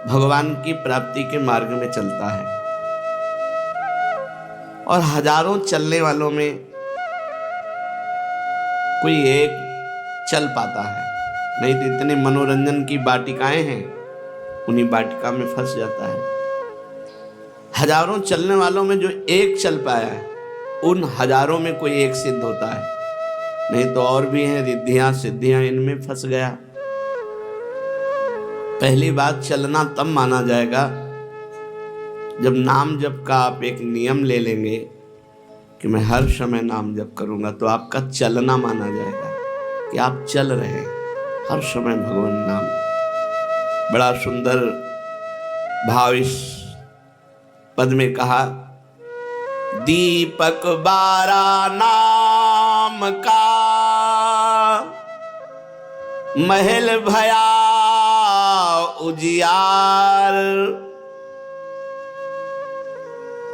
भगवान की प्राप्ति के मार्ग में चलता है, और हजारों चलने वालों में कोई एक चल पाता है। नहीं तो इतने मनोरंजन की वाटिकाएं हैं, उन्हीं वाटिका में फंस जाता है। हजारों चलने वालों में जो एक चल पाया है, उन हजारों में कोई एक सिद्ध होता है। नहीं तो और भी हैं रिद्धियां सिद्धियां, इनमें फंस गया। पहली बात, चलना तब माना जाएगा जब नाम जप का आप एक नियम ले लेंगे कि मैं हर समय नाम जप करूंगा, तो आपका चलना माना जाएगा कि आप चल रहे हैं हर समय भगवान नाम। बड़ा सुंदर भाव इस पद में कहा, दीपक बारा नाम का महल भया उजियार।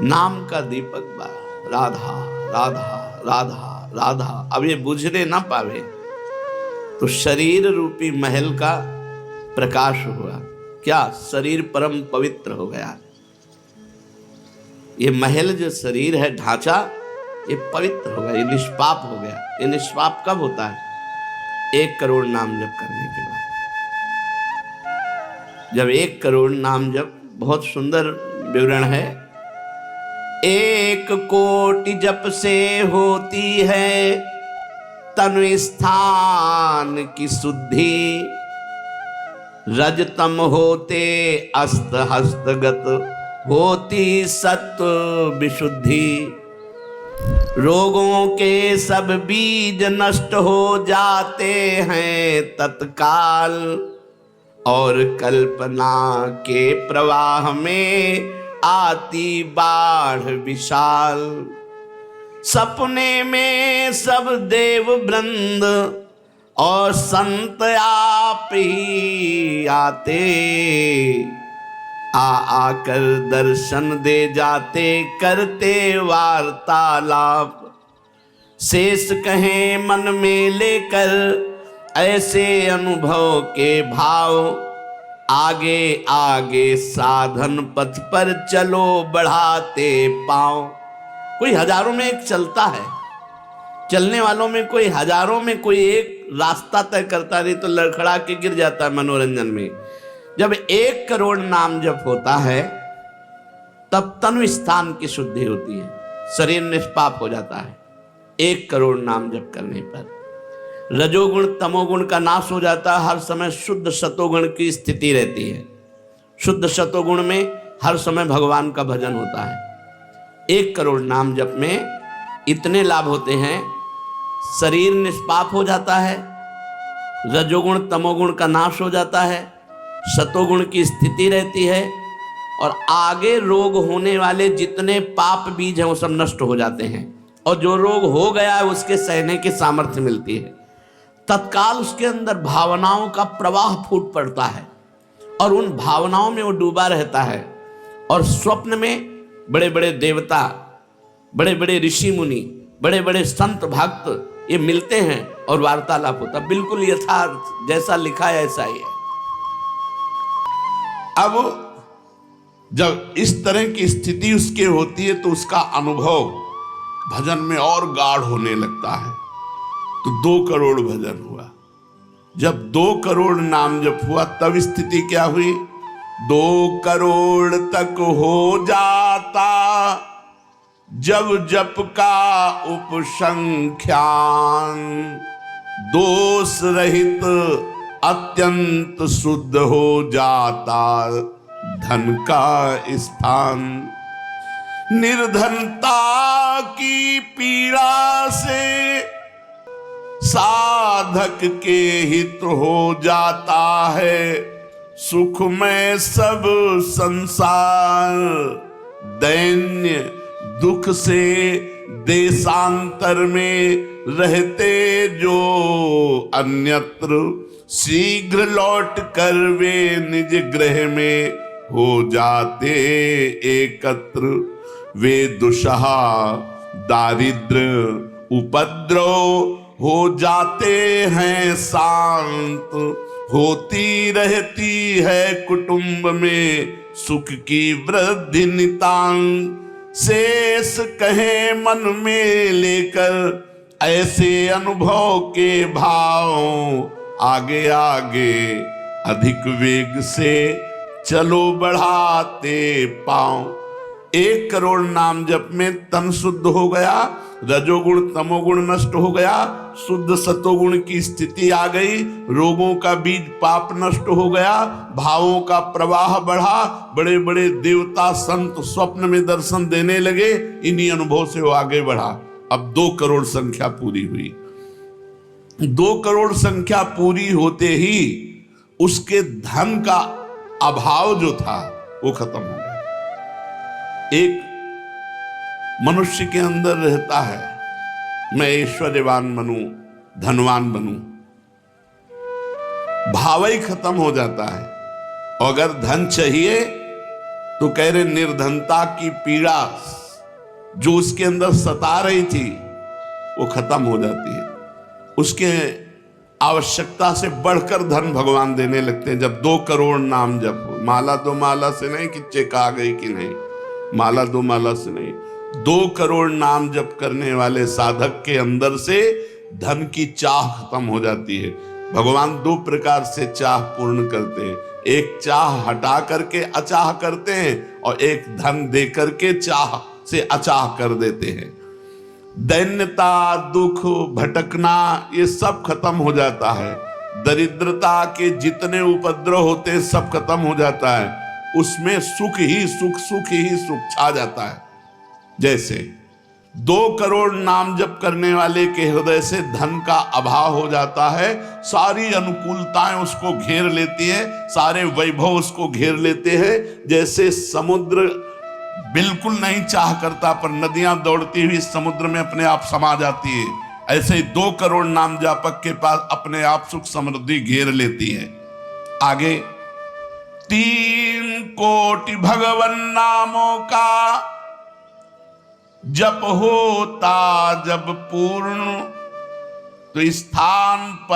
नाम का दीपक बारा, राधा राधा राधा राधा। अब ये बुझने ना पावे तो शरीर रूपी महल का प्रकाश हुआ। क्या? शरीर परम पवित्र हो गया। ये महल जो शरीर है, ढांचा, ये पवित्र हो गया, ये निष्पाप हो गया। ये निष्पाप कब होता है? 1 करोड़ नाम जप करने के बाद। जब 1 करोड़ नाम जप, बहुत सुंदर विवरण है, 1 कोटि जप से होती है तनु स्थान की शुद्धि। रजतम होते अस्त हस्तगत होती सत्व विशुद्धि। रोगों के सब बीज नष्ट हो जाते हैं तत्काल, और कल्पना के प्रवाह में आती बाढ़ विशाल। सपने में सब देव वृंद और संत आप ही आते, आकर दर्शन दे जाते, करते वार्तालाप। शेष कहें मन में लेकर ऐसे अनुभव के भाव, आगे आगे साधन पथ पर चलो बढ़ाते पांव। कोई हजारों में एक चलता है, चलने वालों में कोई हजारों में कोई एक रास्ता तय करता, नहीं तो लड़खड़ा के गिर जाता है मनोरंजन में। जब 1 करोड़ नाम जप होता है, तब तनु स्थान की शुद्धि होती है, शरीर निष्पाप हो जाता है 1 करोड़ नाम जप करने पर। रजोगुण तमोगुण का नाश हो जाता है, हर समय शुद्ध सतोगुण की स्थिति रहती है। शुद्ध सतोगुण में हर समय भगवान का भजन होता है। 1 करोड़ नाम जप में इतने लाभ होते हैं, शरीर निष्पाप हो जाता है, रजोगुण तमोगुण का नाश हो जाता है, सतोगुण की स्थिति रहती है, और आगे रोग होने वाले जितने पाप बीज हैं वो सब नष्ट हो जाते हैं, और जो रोग हो गया है उसके सहने की सामर्थ्य मिलती है। तत्काल उसके अंदर भावनाओं का प्रवाह फूट पड़ता है, और उन भावनाओं में वो डूबा रहता है, और स्वप्न में बड़े बड़े देवता, बड़े बड़े ऋषि मुनि, बड़े बड़े संत भक्त ये मिलते हैं और वार्तालाप होता। बिल्कुल यथार्थ जैसा लिखा है ऐसा ही है। अब जब इस तरह की स्थिति उसके होती है तो उसका अनुभव भजन में और गाढ़ होने लगता है। तो 2 करोड़ भजन हुआ। जब 2 करोड़ नाम जप हुआ, तब स्थिति क्या हुई? 2 करोड़ तक हो जाता जब जप का उपसंख्यान। दोष रहित अत्यंत शुद्ध हो जाता धन का स्थान। निर्धनता की पीड़ा से साधक के हित हो जाता है सुख में सब संसार। दैन्य दुख से देशांतर में रहते जो अन्यत्र, शीघ्र लौट कर वे निज गृह में हो जाते एकत्र। वे दुषहा दारिद्र उपद्रव हो जाते हैं शांत, होती रहती है कुटुंब में सुख की वृद्धि नितांत। शेष कहे मन में लेकर ऐसे अनुभव के भाव, आगे आगे अधिक वेग से चलो बढ़ाते पांव। 1 करोड़ नाम जप में तन शुद्ध हो गया, रजोगुण तमोगुण नष्ट हो गया, शुद्ध सतोगुण की स्थिति आ गई, रोगों का बीज पाप नष्ट हो गया, भावों का प्रवाह बढ़ा, बड़े बड़े देवता संत स्वप्न में दर्शन देने लगे। इन्हीं अनुभव से वो आगे बढ़ा। अब 2 करोड़ संख्या पूरी हुई। 2 करोड़ संख्या पूरी होते ही उसके धन का अभाव जो था वो खत्म हो गया। एक मनुष्य के अंदर रहता है, मैं ऐश्वर्यवान बनूं, धनवान बनूं, भाव ही खत्म हो जाता है। और अगर धन चाहिए तो कह रहे निर्धनता की पीड़ा जो उसके अंदर सता रही थी वो खत्म हो जाती है। उसके आवश्यकता से बढ़कर धन भगवान देने लगते हैं। जब 2 करोड़ नाम जप हो, माला 2 माला से नहीं कि चेक आ गई कि नहीं, माला 2 माला से नहीं, 2 करोड़ नाम जप करने वाले साधक के अंदर से धन की चाह खत्म हो जाती है। भगवान 2 प्रकार से चाह पूर्ण करते हैं, एक चाह हटा करके अचाह करते हैं और एक धन दे करके चाह से अचाह कर देते हैं। दैन्यता, दुख, भटकना ये सब खत्म हो जाता है। दरिद्रता के जितने उपद्रव होते हैं सब खत्म हो जाता है। उसमें सुख ही सुख, सुख ही सुख छा जाता है। जैसे 2 करोड़ नाम जप करने वाले के हृदय से धन का अभाव हो जाता है, सारी अनुकूलताएं उसको घेर लेती है, सारे वैभव उसको घेर लेते हैं। जैसे समुद्र बिल्कुल नहीं चाह करता पर नदियां दौड़ती हुई समुद्र में अपने आप समा जाती है, ऐसे ही 2 करोड़ नाम जापक के पास अपने आप सुख समृद्धि घेर लेती है। आगे 3 कोटि भगवन नामों का जप होता जब पूर्ण, तो स्थान पर